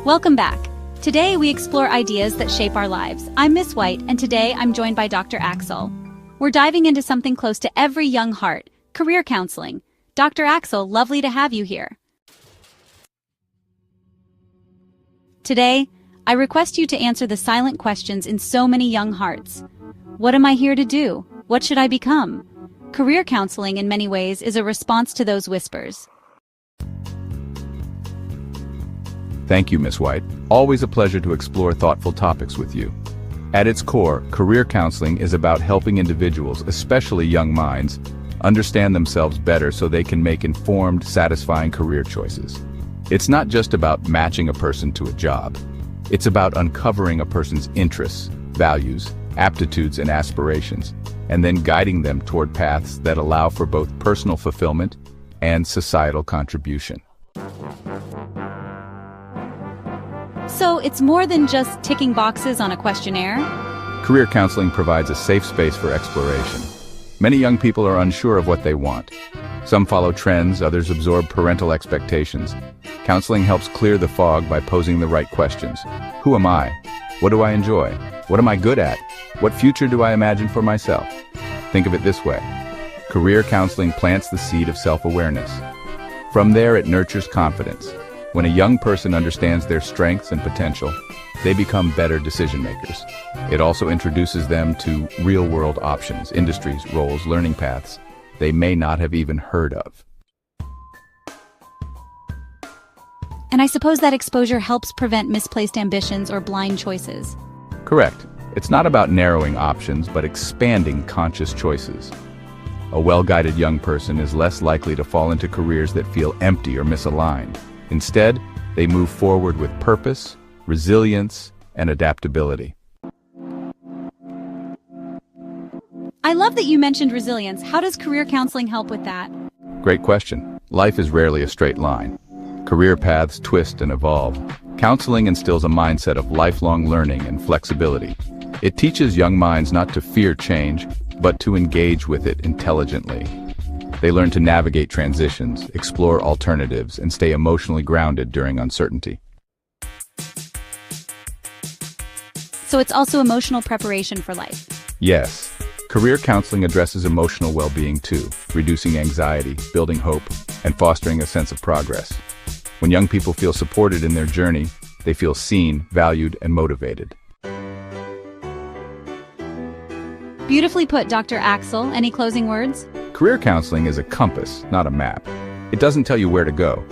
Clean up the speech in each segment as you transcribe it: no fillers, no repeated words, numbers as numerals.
Welcome back. Today we explore ideas that shape our lives. I'm Miss White, and today I'm joined by Dr. Axell. We're diving into something close to every young heart, career counseling. Dr. Axell, lovely to have you here. Today, I request you to answer the silent questions in so many young hearts. What am I here to do? What should I become? Career counseling, in many ways, is a response to those whispers. Thank you, Miss White. Always a pleasure to explore thoughtful topics with you. At its core, career counseling is about helping individuals, especially young minds, understand themselves better so they can make informed, satisfying career choices. It's not just about matching a person to a job. It's about uncovering a person's interests, values, aptitudes, and aspirations, and then guiding them toward paths that allow for both personal fulfillment and societal contribution. So it's more than just ticking boxes on a questionnaire? Career counseling provides a safe space for exploration. Many young people are unsure of what they want. Some follow trends, others absorb parental expectations. Counseling helps clear the fog by posing the right questions. Who am I? What do I enjoy? What am I good at? What future do I imagine for myself? Think of it this way. Career counseling plants the seed of self-awareness. From there, it nurtures confidence. When a young person understands their strengths and potential, they become better decision-makers. It also introduces them to real-world options, industries, roles, learning paths they may not have even heard of. And I suppose that exposure helps prevent misplaced ambitions or blind choices. Correct. It's not about narrowing options, but expanding conscious choices. A well-guided young person is less likely to fall into careers that feel empty or misaligned. Instead, they move forward with purpose, resilience, and adaptability. I love that you mentioned resilience. How does career counseling help with that? Great question. Life is rarely a straight line. Career paths twist and evolve. Counseling instills a mindset of lifelong learning and flexibility. It teaches young minds not to fear change, but to engage with it intelligently. They learn to navigate transitions, explore alternatives, and stay emotionally grounded during uncertainty. So it's also emotional preparation for life. Yes. Career counseling addresses emotional well-being too, reducing anxiety, building hope, and fostering a sense of progress. When young people feel supported in their journey, they feel seen, valued, and motivated. Beautifully put, Dr. Axell. Any closing words? Career counseling is a compass, not a map. It doesn't tell you where to go,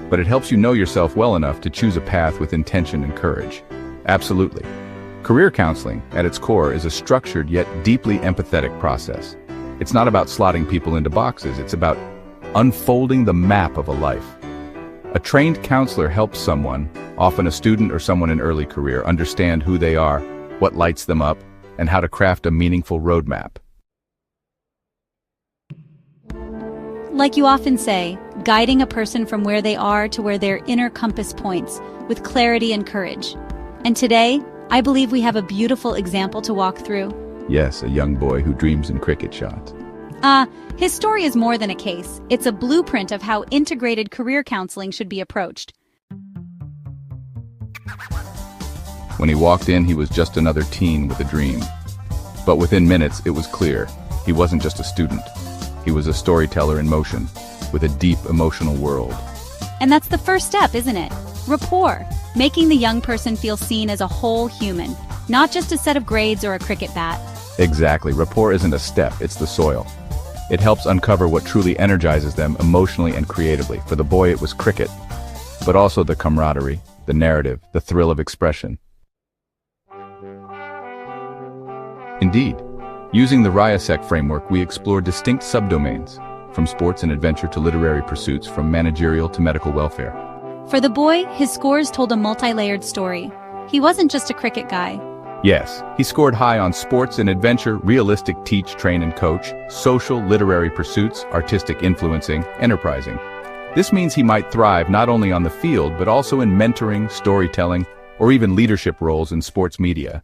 but it helps you know yourself well enough to choose a path with intention and courage. Absolutely. Career counseling, at its core, is a structured yet deeply empathetic process. It's not about slotting people into boxes, it's about unfolding the map of a life. A trained counselor helps someone, often a student or someone in early career, understand who they are, what lights them up, and how to craft a meaningful roadmap. Like you often say, guiding a person from where they are to where their inner compass points, with clarity and courage. And today, I believe we have a beautiful example to walk through. Yes, a young boy who dreams in cricket shots. His story is more than a case. It's a blueprint of how integrated career counseling should be approached. When he walked in, he was just another teen with a dream. But within minutes, it was clear. He wasn't just a student. He was a storyteller in motion, with a deep emotional world. And that's the first step, isn't it? Rapport, making the young person feel seen as a whole human, not just a set of grades or a cricket bat. Exactly. Rapport isn't a step, it's the soil. It helps uncover what truly energizes them emotionally and creatively. For the boy, it was cricket, but also the camaraderie, the narrative, the thrill of expression. Indeed, using the RIASEC framework, we explore distinct subdomains, from sports and adventure to literary pursuits, from managerial to medical welfare. For the boy, his scores told a multi-layered story. He wasn't just a cricket guy. Yes, he scored high on sports and adventure, realistic teach, train, and coach, social, literary pursuits, artistic influencing, enterprising. This means he might thrive not only on the field, but also in mentoring, storytelling, or even leadership roles in sports media.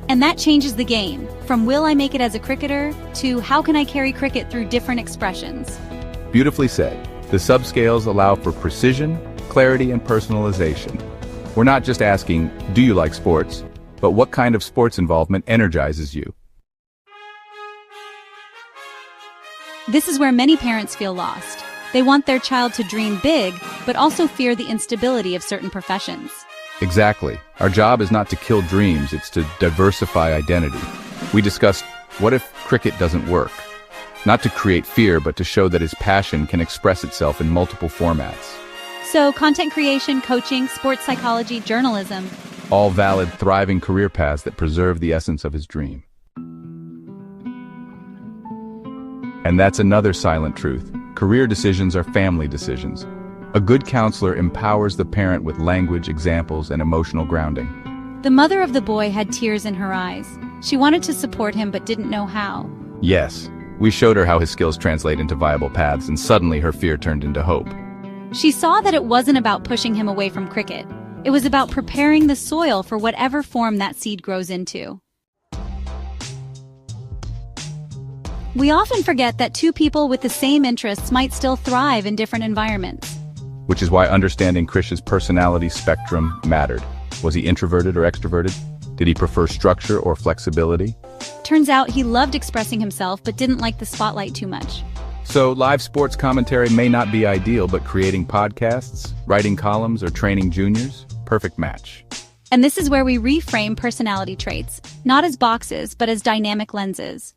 And that changes the game, from will I make it as a cricketer to how can I carry cricket through different expressions. Beautifully said. The subscales allow for precision, clarity, and personalization. We're not just asking, do you like sports, but what kind of sports involvement energizes you? This is where many parents feel lost. They want their child to dream big, but also fear the instability of certain professions. Exactly. Our job is not to kill dreams, it's to diversify identity. We discussed, what if cricket doesn't work? Not to create fear, but to show that his passion can express itself in multiple formats. So, content creation, coaching, sports psychology, journalism. All valid, thriving career paths that preserve the essence of his dream. And that's another silent truth. Career decisions are family decisions. A good counselor empowers the parent with language, examples, and emotional grounding. The mother of the boy had tears in her eyes. She wanted to support him but didn't know how. Yes, we showed her how his skills translate into viable paths, and suddenly her fear turned into hope. She saw that it wasn't about pushing him away from cricket. It was about preparing the soil for whatever form that seed grows into. We often forget that two people with the same interests might still thrive in different environments. Which is why understanding Krish's personality spectrum mattered. Was he introverted or extroverted? Did he prefer structure or flexibility? Turns out he loved expressing himself but didn't like the spotlight too much. So live sports commentary may not be ideal, but creating podcasts, writing columns, or training juniors, perfect match. And this is where we reframe personality traits, not as boxes, but as dynamic lenses.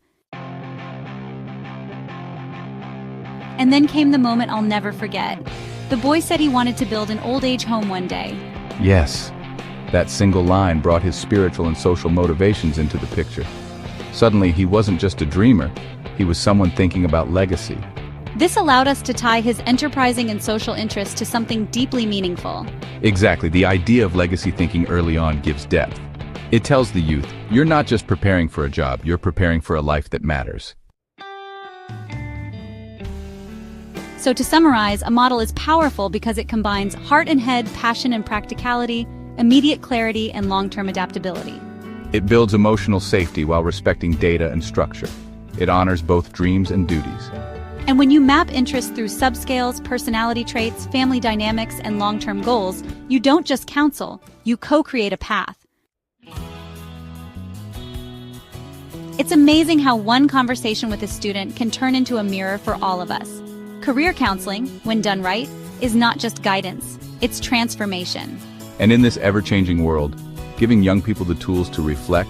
And then came the moment I'll never forget. The boy said he wanted to build an old-age home one day. Yes, that single line brought his spiritual and social motivations into the picture. Suddenly, he wasn't just a dreamer, he was someone thinking about legacy. This allowed us to tie his enterprising and social interests to something deeply meaningful. Exactly, the idea of legacy thinking early on gives depth. It tells the youth, you're not just preparing for a job, you're preparing for a life that matters. So to summarize, a model is powerful because it combines heart and head, passion and practicality, immediate clarity, and long-term adaptability. It builds emotional safety while respecting data and structure. It honors both dreams and duties. And when you map interests through subscales, personality traits, family dynamics, and long-term goals, you don't just counsel, you co-create a path. It's amazing how one conversation with a student can turn into a mirror for all of us. Career counseling, when done right, is not just guidance, it's transformation. And in this ever-changing world, giving young people the tools to reflect,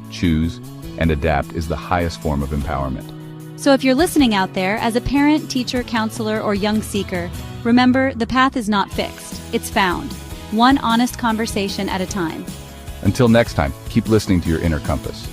choose, and adapt is the highest form of empowerment. So if you're listening out there, as a parent, teacher, counselor, or young seeker, remember, the path is not fixed, it's found. One honest conversation at a time. Until next time, keep listening to your inner compass.